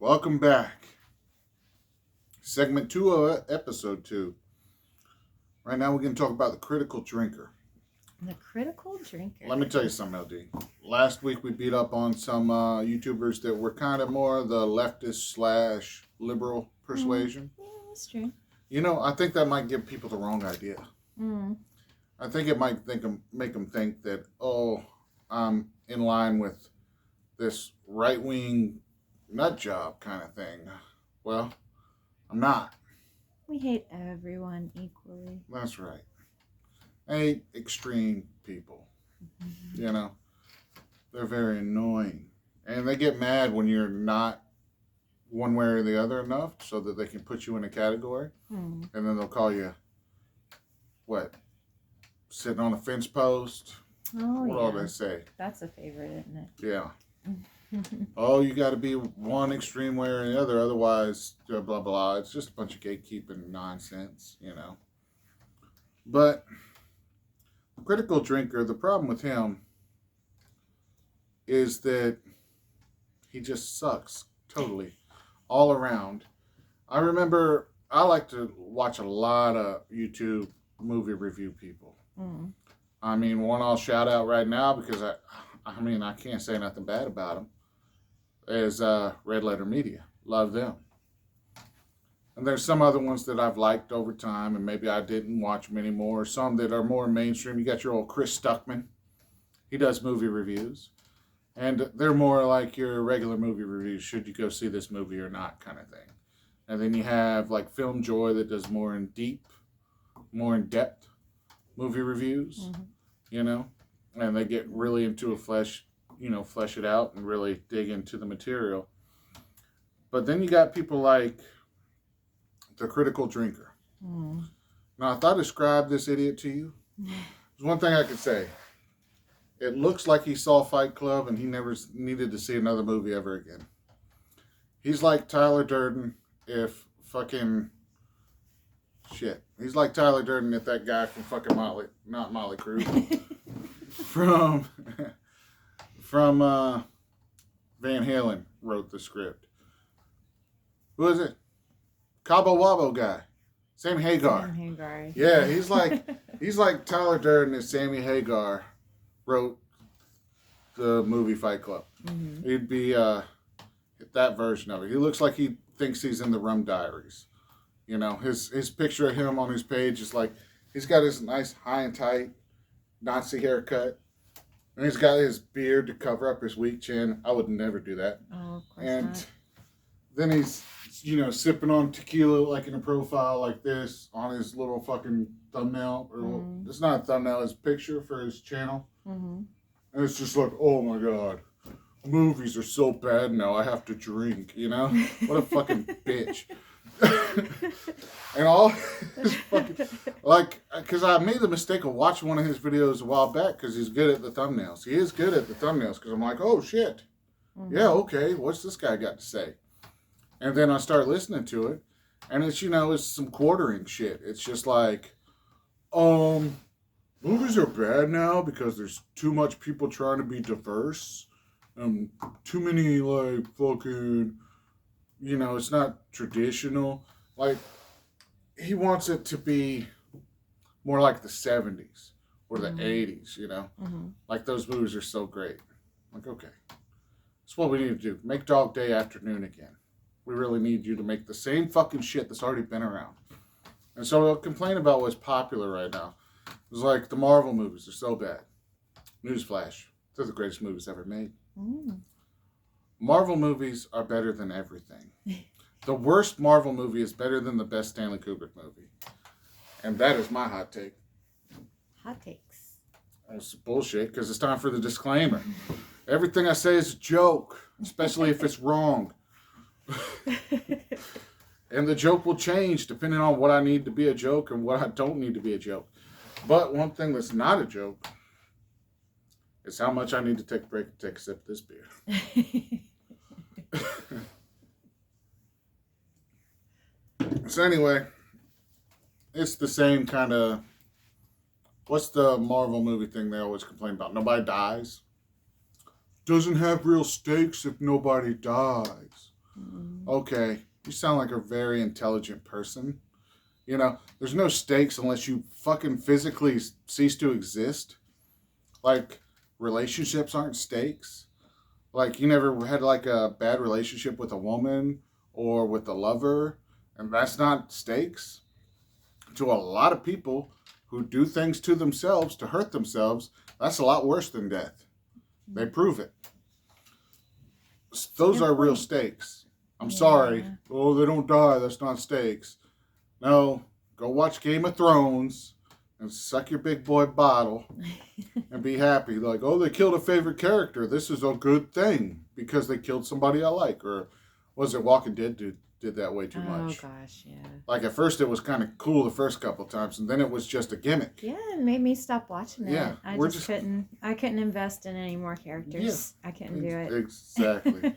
Welcome back. Segment 2 of episode 2. Right now we're going to talk about the critical drinker. The critical drinker. Let me tell you something, LD. Last week we beat up on some YouTubers that were kind of more the leftist / liberal persuasion. Yeah, that's true. You know, I think that might give people the wrong idea. I think it might make them think that, I'm in line with this right-wing nut job kind of thing. Well, I'm not. We hate everyone equally. That's right. I hate extreme people. You know, they're very annoying. And they get mad when you're not one way or the other enough so that they can put you in a category. And then they'll call you, what, sitting on a fence post? Oh, what all they say? That's a favorite, isn't it? Yeah. Oh, you got to be one extreme way or the other, otherwise, blah, blah, blah. It's just a bunch of gatekeeping nonsense, you know. But critical drinker, the problem with him is that he just sucks totally all around. I remember I like to watch a lot of YouTube movie review people. I mean, one I'll shout out right now because I can't say nothing bad about him, is Red Letter Media. Love them. And there's some other ones that I've liked over time, and maybe I didn't watch them anymore. Some that are more mainstream. You got your old Chris Stuckman. He does movie reviews. And they're more like your regular movie reviews. Should you go see this movie or not kind of thing. And then you have like Film Joy that does more in depth movie reviews. You know. And they get really into flesh it out and really dig into the material. But then you got people like the critical drinker. Now, if I describe this idiot to you, there's one thing I could say. It looks like he saw Fight Club and he never needed to see another movie ever again. He's like Tyler Durden if fucking... Shit. He's like Tyler Durden if that guy from fucking Motley Crue. from Van Halen wrote the script. Who is it? Cabo Wabo guy. Sammy Hagar. Sammy Hagar. Yeah, he's like Tyler Durden if Sammy Hagar wrote the movie Fight Club. He'd be that version of it. He looks like he thinks he's in the Rum Diaries. You know, his picture of him on his page is like he's got his nice high and tight Nazi haircut. And he's got his beard to cover up his weak chin. I would never do that. Oh, of course and not. Then he's, sipping on tequila like in a profile like this on his little fucking thumbnail. Or it's not a thumbnail, it's a picture for his channel. And it's just like, oh my God, movies are so bad now, I have to drink, you know? What a fucking bitch. And all his fucking, because I made the mistake of watching one of his videos a while back because he's good at the thumbnails. He is good at the thumbnails because I'm like, oh shit. Yeah, okay, what's this guy got to say? And then I start listening to it, and it's, it's some quartering shit. It's just like, movies are bad now because there's too much people trying to be diverse. Too many, fucking... it's not traditional. Like, he wants it to be more like the 70s or the 80s, Like, those movies are so great. Like, okay. That's what we need to do. Make Dog Day Afternoon again. We really need you to make the same fucking shit that's already been around. And so they'll complain about what's popular right now. It's like the Marvel movies are so bad. Newsflash. They're the greatest movies ever made. Marvel movies are better than everything. The worst Marvel movie is better than the best Stanley Kubrick movie. And that is my hot take. Hot takes. That's bullshit because it's time for the disclaimer. Everything I say is a joke, especially if it's wrong. And the joke will change depending on what I need to be a joke and what I don't need to be a joke. But one thing that's not a joke is how much I need to take a break and take a sip of this beer. So anyway, it's the same kind of... What's the Marvel movie thing they always complain about? Nobody dies. Doesn't have real stakes if nobody dies. Okay, you sound like a very intelligent person. You know, there's no stakes unless you fucking physically cease to exist. Like, relationships aren't stakes. Like, you never had like a bad relationship with a woman or with a lover, and that's not stakes. To a lot of people who do things to themselves to hurt themselves, that's a lot worse than death. They prove it. Those are real stakes. I'm sorry. Oh, they don't die. That's not stakes. No, go watch Game of Thrones and suck your big boy bottle and be happy. Like, oh, they killed a favorite character. This is a good thing because they killed somebody I like. Or was it Walking Dead did that way too much? Oh gosh, yeah. Like at first it was kind of cool the first couple of times, and then it was just a gimmick. Yeah, it made me stop watching it. Yeah, I just couldn't. I couldn't invest in any more characters. Yeah, I couldn't do it. Exactly.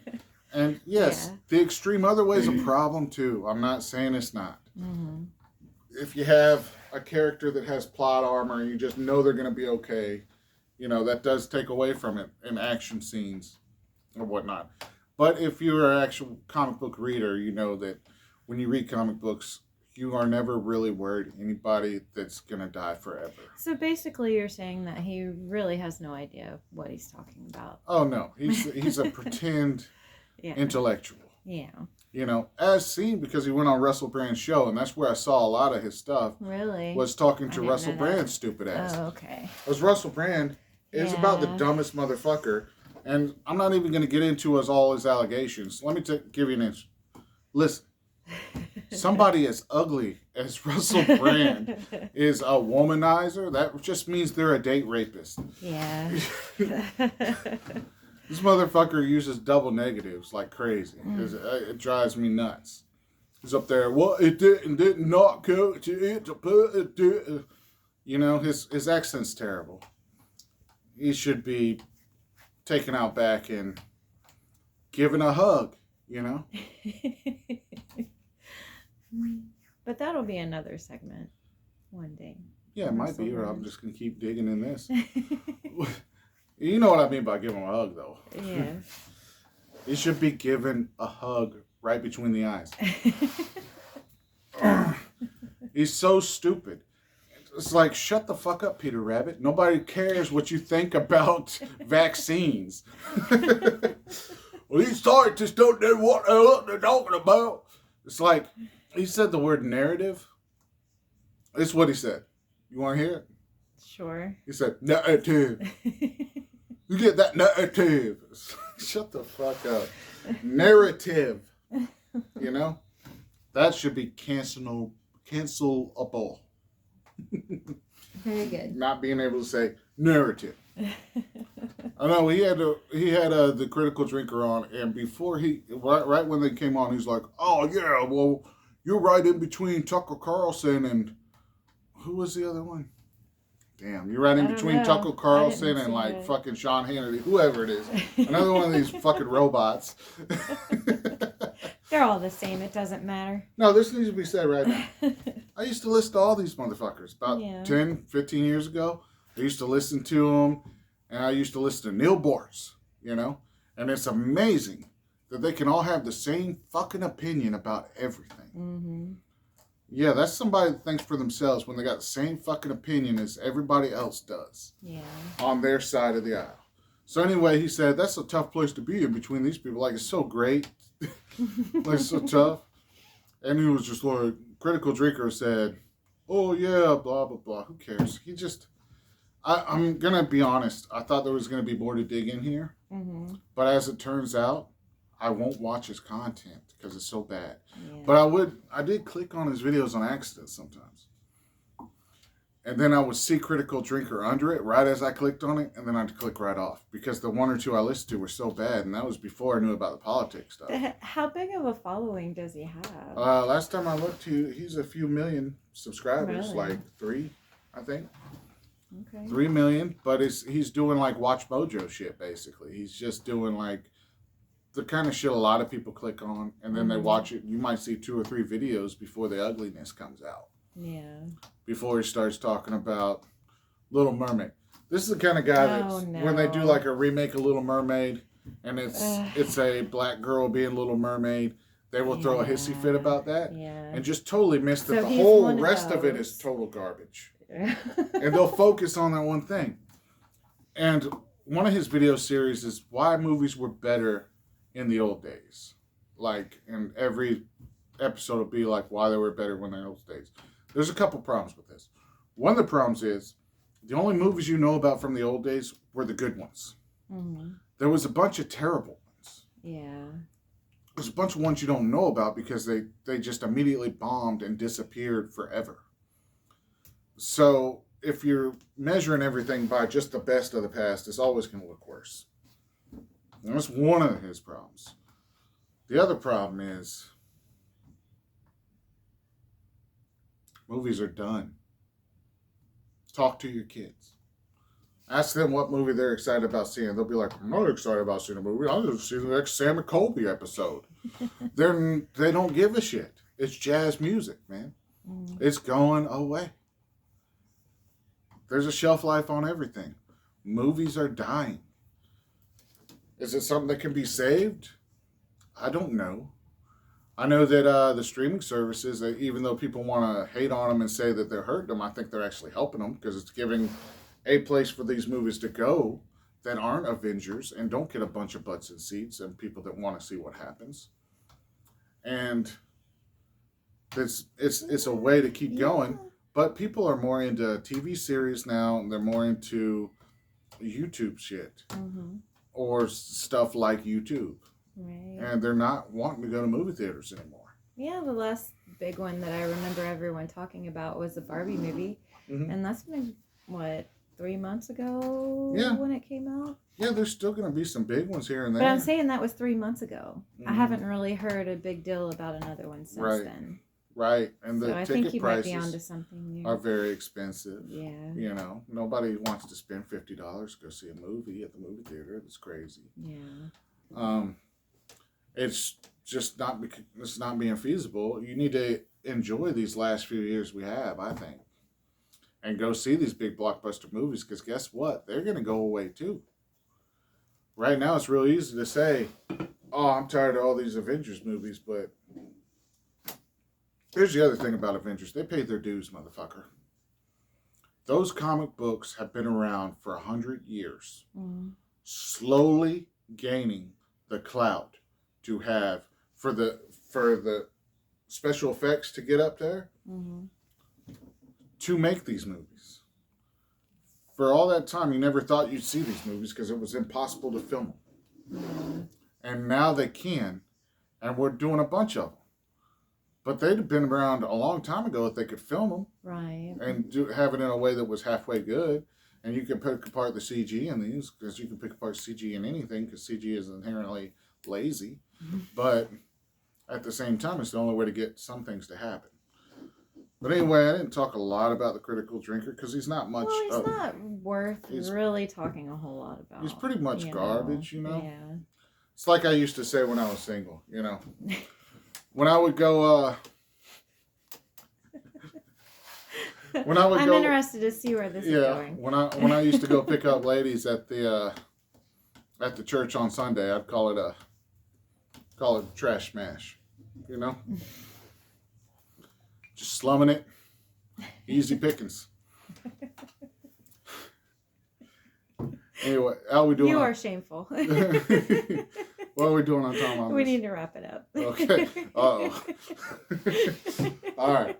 And yes, the extreme other way is a problem too. I'm not saying it's not. Mm-hmm. If you have a character that has plot armor and you just know they're going to be okay, you know, that does take away from it in action scenes or whatnot. But if you're an actual comic book reader, you know that when you read comic books, you are never really worried anybody that's going to die forever. So basically you're saying that he really has no idea what he's talking about. Oh, no. He's a pretend intellectual. Yeah. You know, as seen because he went on Russell Brand's show, and that's where I saw a lot of his stuff. Really? Was talking to Russell Brand's stupid ass. Oh, okay. Because Russell Brand is about the dumbest motherfucker. And I'm not even going to get into all his allegations. Let me give you an answer. Listen, somebody as ugly as Russell Brand is a womanizer. That just means they're a date rapist. Yeah. This motherfucker uses double negatives like crazy. It drives me nuts. He's up there, well, it did not go to it to put it to. You know, his accent's terrible. He should be taken out back and given a hug, you know? But that'll be another segment one day. Yeah, it might be, or I'm just going to keep digging in this. You know what I mean by giving him a hug, though. Yeah. He should be given a hug right between the eyes. He's so stupid. It's like, shut the fuck up, Peter Rabbit. Nobody cares what you think about vaccines. Well, these scientists don't know what they're talking about. It's like, he said the word narrative. It's what he said. You want to hear it? Sure. He said, narrative. You get that narrative. Shut the fuck up. Narrative. You know? That should be cancelable. Very good. Not being able to say narrative. I know he had the Critical Drinker on, and before right when they came on, he's like, "Oh yeah, well, you're right in between Tucker Carlson and who was the other one? Damn, you're right in between Tucker Carlson and like fucking Sean Hannity, whoever it is. Another one of these fucking robots." They're all the same. It doesn't matter. No, this needs to be said right now. I used to listen to all these motherfuckers about 10, 15 years ago. I used to listen to them, and I used to listen to Neil Boortz, you know? And it's amazing that they can all have the same fucking opinion about everything. Mm-hmm. Yeah, that's somebody that thinks for themselves when they got the same fucking opinion as everybody else does. Yeah. On their side of the aisle. So anyway, he said, that's a tough place to be in between these people. Like, it's so great. Like, it's so tough. And he was just like, Critical Drinker said, oh, yeah, blah, blah, blah. Who cares? He just, I'm going to be honest. I thought there was going to be more to dig in here. Mm-hmm. But as it turns out, I won't watch his content because it's so bad. Yeah. But I did click on his videos on accident sometimes. And then I would see Critical Drinker under it right as I clicked on it, and then I'd click right off because the one or two I listened to were so bad, and that was before I knew about the politics stuff. How big of a following does he have? Last time I looked, he's a few million subscribers, Really? like 3, I think. Okay. 3 million, but he's doing like Watch Mojo shit, basically. He's just doing like the kind of shit a lot of people click on, and then they watch it. You might see 2 or 3 videos before the ugliness comes out. Yeah. Before he starts talking about Little Mermaid. This is the kind of guy that when they do like a remake of Little Mermaid, and it's a black girl being Little Mermaid. They will throw a hissy fit about that, and just totally miss that the whole rest of it is total garbage. And they'll focus on that one thing. And one of his video series is why movies were better in the old days. Like, and every episode will be like why they were better when in the old days. There's a couple problems with this. One of the problems is the only movies you know about from the old days were the good ones. Mm-hmm. There was a bunch of terrible ones. Yeah. There's a bunch of ones you don't know about because they just immediately bombed and disappeared forever. So if you're measuring everything by just the best of the past, it's always going to look worse. And that's one of his problems. The other problem is movies are done. Talk to your kids. Ask them what movie they're excited about seeing. They'll be like, I'm not excited about seeing a movie. I'll just see the next Sam and Colby episode. They don't give a shit. It's jazz music, man. Mm. It's going away. There's a shelf life on everything. Movies are dying. Is it something that can be saved? I don't know. I know that the streaming services, even though people want to hate on them and say that they're hurting them, I think they're actually helping them because it's giving a place for these movies to go that aren't Avengers and don't get a bunch of butts and seats and people that want to see what happens. And it's a way to keep going. But people are more into TV series now, and they're more into YouTube shit. Mm-hmm. Or stuff like YouTube. Right. And they're not wanting to go to movie theaters anymore. Yeah, the last big one that I remember everyone talking about was the Barbie movie. Mm-hmm. And that's been, 3 months ago when it came out? Yeah, there's still going to be some big ones here and there. But I'm saying that was 3 months ago. Mm-hmm. I haven't really heard a big deal about another one since then. Right, and the ticket prices might be onto something are very expensive. Yeah. You know, nobody wants to spend $50 to go see a movie at the movie theater. It's crazy. Yeah. It's just not being feasible. You need to enjoy these last few years we have, I think, and go see these big blockbuster movies because guess what? They're going to go away too. Right now, it's real easy to say, "Oh, I'm tired of all these Avengers movies," but here's the other thing about Avengers. They paid their dues, motherfucker. Those comic books have been around for 100 years. Mm. Slowly gaining the clout to have for the special effects to get up there to make these movies. For all that time, you never thought you'd see these movies because it was impossible to film them. Mm. And now they can, and we're doing a bunch of them. But they'd have been around a long time ago if they could film them. Right. And have it in a way that was halfway good. And you can pick apart the CG in these, because you can pick apart CG in anything, because CG is inherently lazy. Mm-hmm. But at the same time, it's the only way to get some things to happen. But anyway, I didn't talk a lot about the Critical Drinker, because he's not much... Well, he's not worth really talking a whole lot about. He's pretty much garbage, you know? Yeah. It's like I used to say when I was single, you know? When I would go, I'm interested to see where this is going. when I used to go pick up ladies at the church on Sunday, I'd call it a trash smash, you know, just slumming it, easy pickings. Anyway, how are we doing? You are shameful. What are we doing on time on this? We need to wrap it up. Okay. Uh-oh. All right.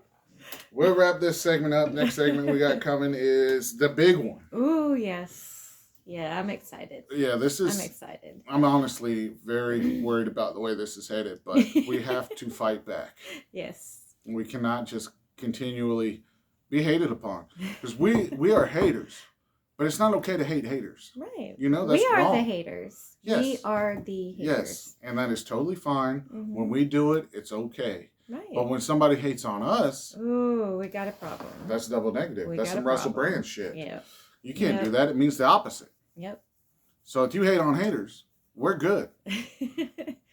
We'll wrap this segment up. Next segment we got coming is the big one. Ooh, yes. Yeah, I'm excited. Yeah, I'm excited. I'm honestly very worried about the way this is headed, but we have to fight back. Yes. We cannot just continually be hated upon. Because we are haters. But it's not okay to hate haters. Right. You know, that's wrong. We are wrong. the haters. Yes. We are the haters. Yes, and that is totally fine. Mm-hmm. When we do it, it's okay. Right. But when somebody hates on us... Ooh, we got a problem. That's double negative. That's some Russell Brand shit. Yeah. You can't do that. It means the opposite. Yep. So if you hate on haters, we're good.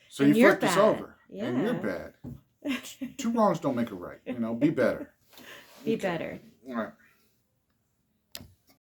So you flipped us over. Yeah. And you're bad. Two wrongs don't make a right. You know, be better. Be better. All right.